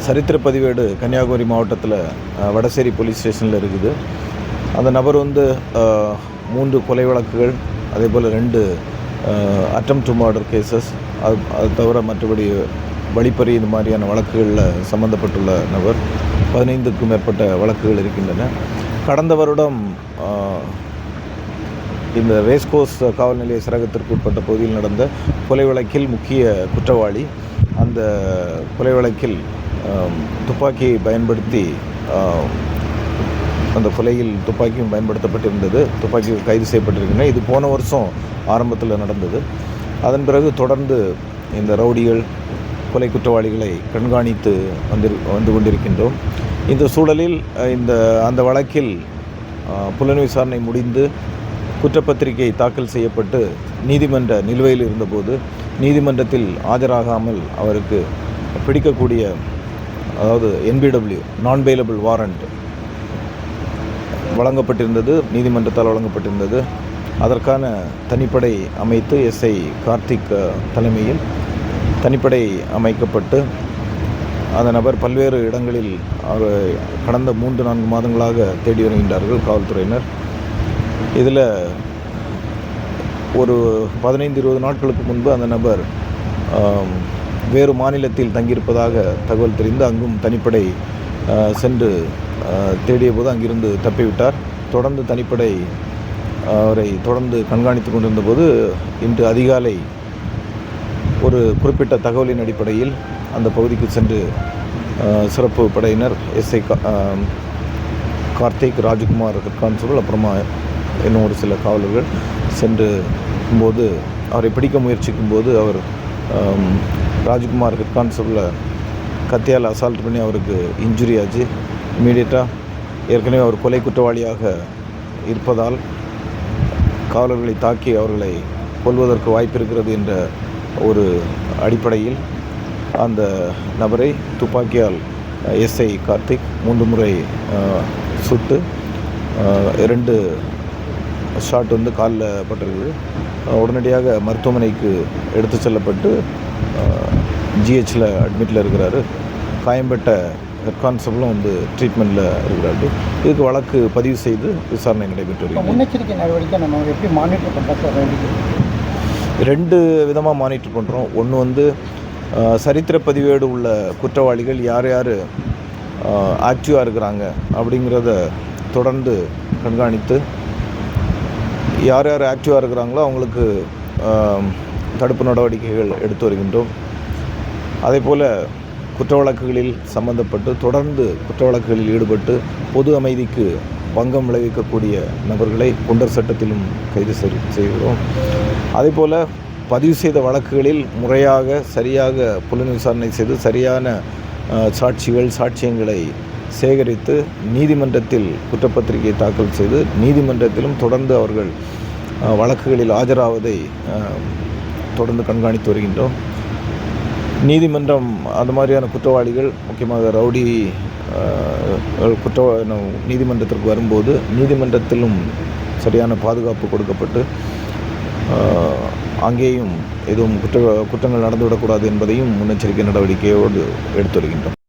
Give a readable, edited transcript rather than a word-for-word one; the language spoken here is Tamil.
சரித்திர பதிவேடு கன்னியாகுமரி மாவட்டத்தில் வடசேரி போலீஸ் ஸ்டேஷனில் இருக்குது. அந்த நபர் 3 கொலை வழக்குகள், அதே போல் 2 அட்டெம்ப்ட் டு மர்டர் கேசஸ், அது தவிர மற்றபடி வழிப்பறி இந்த மாதிரியான வழக்குகளில் சம்பந்தப்பட்டுள்ள நபர். 15க்கும் மேற்பட்ட வழக்குகள் இருக்கின்றன. கடந்த வருடம் இந்த ரேஸ்கோர்ஸ் காவல் நிலைய சரகத்திற்கு உட்பட்ட பகுதியில் நடந்த கொலை வழக்கில் முக்கிய குற்றவாளி. அந்த கொலை வழக்கில் துப்பாக்கியை பயன்படுத்தி அந்த கொலையில் துப்பாக்கியும் பயன்படுத்தப்பட்டிருந்தது. துப்பாக்கி கைது செய்யப்பட்டிருக்கின்றன. இது போன வருஷம் ஆரம்பத்தில் நடந்தது. அதன் பிறகு தொடர்ந்து இந்த ரவுடிகள் கொலை குற்றவாளிகளை கண்காணித்து வந்து கொண்டிருக்கின்றோம். இந்த சூழலில் அந்த வழக்கில் புலன் விசாரணை முடிந்து குற்றப்பத்திரிகை தாக்கல் செய்யப்பட்டு நீதிமன்ற நிலுவையில் இருந்தபோது நீதிமன்றத்தில் ஆஜராகாமல் அவருக்கு பிடிக்கக்கூடிய, அதாவது NBW நான் பெயிலபிள் வாரண்ட் வழங்கப்பட்டிருந்தது, நீதிமன்றத்தால் வழங்கப்பட்டிருந்தது. அதற்கான தனிப்படை அமைத்து SI கார்த்திக் தலைமையில் தனிப்படை அமைக்கப்பட்டு அந்த நபர் பல்வேறு இடங்களில் அவர் கடந்த 3-4 மாதங்களாக தேடி வருகின்றார்கள் காவல்துறையினர். இதில் ஒரு 15-20 நாட்களுக்கு முன்பு அந்த நபர் வேறு மாநிலத்தில் தங்கியிருப்பதாக தகவல் தெரிந்து அங்கும் தனிப்படை சென்று தேடிய போது அங்கிருந்து தப்பிவிட்டார். தொடர்ந்து தனிப்படை அவரை தொடர்ந்து கண்காணித்து கொண்டிருந்த போது இன்று அதிகாலை ஒரு குறிப்பிட்ட தகவலின் அடிப்படையில் அந்த பகுதிக்கு சென்று சிறப்பு படையினர் SI கார்த்திக், ராஜ்குமார் கான்ஸ்டபிள், அப்புறமா இன்னும் ஒரு சில காவலர்கள் சென்று போது அவரை பிடிக்க முயற்சிக்கும் போது அவர் ராஜ்குமார் ஹெட் கான்ஸ்டபிளை கத்தியால் அசால்ட் பண்ணி அவருக்கு இன்ஜுரி ஆச்சு. இமீடியட்டாக ஏற்கனவே அவர் கொலை குற்றவாளியாக இருப்பதால் காவலர்களை தாக்கி அவர்களை கொல்வதற்கு வாய்ப்பு இருக்கிறது என்ற ஒரு அடிப்படையில் அந்த நபரை துப்பாக்கியால் SI கார்த்திக் 3 முறை சுட்டு 2 ஷாட் காலில் பட்டிருக்குது. உடனடியாக மருத்துவமனைக்கு எடுத்து செல்லப்பட்டு GHல அட்மிட்டில் இருக்கிறாரு. காயம்பட்ட ஹெட் கான்ஸ்டபிளும் ட்ரீட்மெண்ட்டில் இருக்கிறாரு. இதுக்கு வழக்கு பதிவு செய்து விசாரணை நடைபெற்று வருகிறது. முன்னெச்சரிக்கை நடவடிக்கை நம்ம எப்படி மானிட்டர் பண்ணுறோம்? 2 விதமாக மானிட்டர் பண்ணுறோம். ஒன்று சரித்திர பதிவேடு உள்ள குற்றவாளிகள் யார் யார் ஆக்டிவாக இருக்கிறாங்க அப்படிங்கிறத தொடர்ந்து கண்காணித்து யார் யார் ஆக்டிவாக இருக்கிறாங்களோ அவங்களுக்கு தடுப்பு நடவடிக்கைகள் எடுத்து வருகின்றோம். அதே போல் குற்ற வழக்குகளில் சம்பந்தப்பட்டு தொடர்ந்து குற்ற வழக்குகளில் ஈடுபட்டு பொது அமைதிக்கு பங்கம் விளைவிக்கக்கூடிய நபர்களை குண்டர் சட்டத்திலும் கைது செய்கிறோம். அதே போல் பதிவு செய்த வழக்குகளில் முறையாக சரியாக புலன் விசாரணை செய்து சரியான சாட்சியங்களை சேகரித்து நீதிமன்றத்தில் குற்றப்பத்திரிகை தாக்கல் செய்து நீதிமன்றத்திலும் தொடர்ந்து அவர்கள் வழக்குகளில் ஆஜராவதை தொடர்ந்து கண்காணித்து வருகின்றோம். நீதிமன்றம் அந்த மாதிரியான குற்றவாளிகள், முக்கியமாக ரவுடி நீதிமன்றத்திற்கு வரும்போது நீதிமன்றத்திலும் சரியான பாதுகாப்பு கொடுக்கப்பட்டு அங்கேயும் எதுவும் குற்றங்கள் நடந்துவிடக்கூடாது என்பதையும் முன்னெச்சரிக்கை நடவடிக்கையோடு எடுத்து வருகின்றோம்.